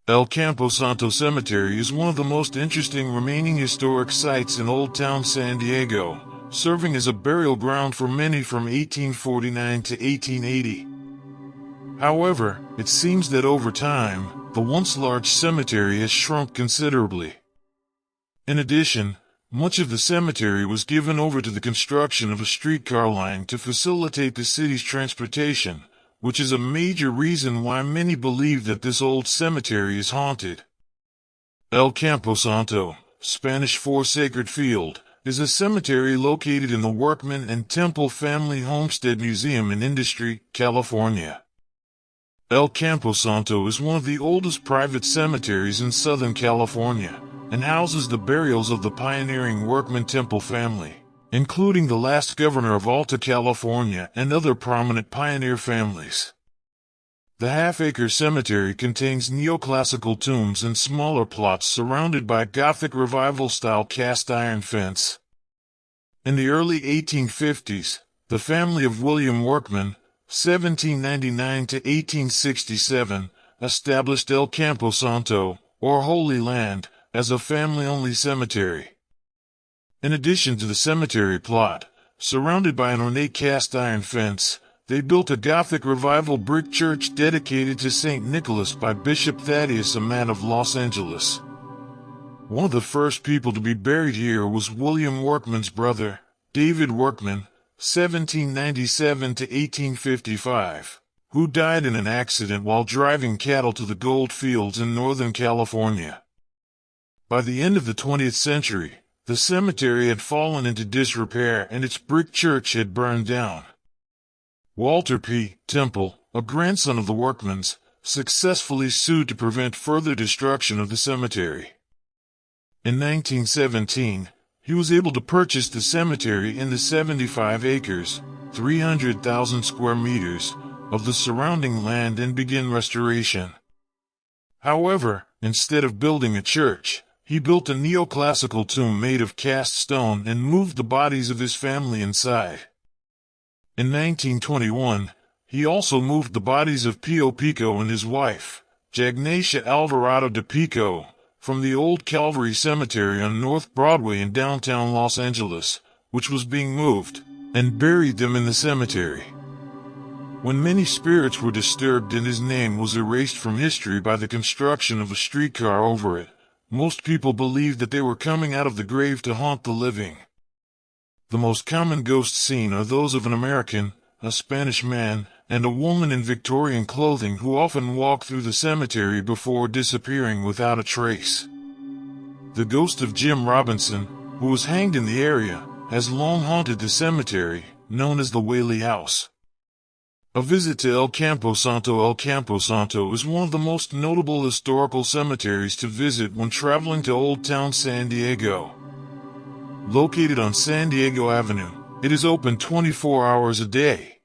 El Campo Santo Cemetery is one of the most interesting remaining historic sites in Old Town San Diego, serving as a burial ground for many from 1849 to 1880. However, it seems that over time, the once large cemetery has shrunk considerably. In addition, much of the cemetery was given over to the construction of a streetcar line to facilitate the city's transportation, which is a major reason why many believe that this old cemetery is haunted. El Campo Santo, Spanish for Sacred Field, is a cemetery located in the Workman and Temple Family Homestead Museum in Industry, California. El Campo Santo is one of the oldest private cemeteries in Southern California, and houses the burials of the pioneering Workman Temple family, including the last governor of Alta California and other prominent pioneer families. The half-acre cemetery contains neoclassical tombs and smaller plots surrounded by Gothic Revival-style cast-iron fence. In the early 1850s, the family of William Workman, 1799 to 1867, established El Campo Santo, or Holy Land, as a family-only cemetery. In addition to the cemetery plot, surrounded by an ornate cast-iron fence, they built a Gothic Revival brick church dedicated to St. Nicholas by Bishop Thaddeus, a man of Los Angeles. One of the first people to be buried here was William Workman's brother, David Workman, 1797 to 1855, who died in an accident while driving cattle to the gold fields in Northern California. By the end of the 20th century, the cemetery had fallen into disrepair and its brick church had burned down. Walter P. Temple, a grandson of the Workmans, successfully sued to prevent further destruction of the cemetery. In 1917, he was able to purchase the cemetery in the 75 acres, 300,000 square meters, of the surrounding land and begin restoration. However, instead of building a church, he built a neoclassical tomb made of cast stone and moved the bodies of his family inside. In 1921, he also moved the bodies of Pio Pico and his wife, Jagnacia Alvarado de Pico, from the old Calvary Cemetery on North Broadway in downtown Los Angeles, which was being moved, and buried them in the cemetery. When many spirits were disturbed and his name was erased from history by the construction of a streetcar over it, most people believed that they were coming out of the grave to haunt the living. The most common ghosts seen are those of an American, a Spanish man, and a woman in Victorian clothing who often walk through the cemetery before disappearing without a trace. The ghost of Jim Robinson, who was hanged in the area, has long haunted the cemetery, known as the Whaley House. A visit to El Campo Santo. El Campo Santo is one of the most notable historical cemeteries to visit when traveling to Old Town San Diego. Located on San Diego Avenue, it is open 24 hours a day.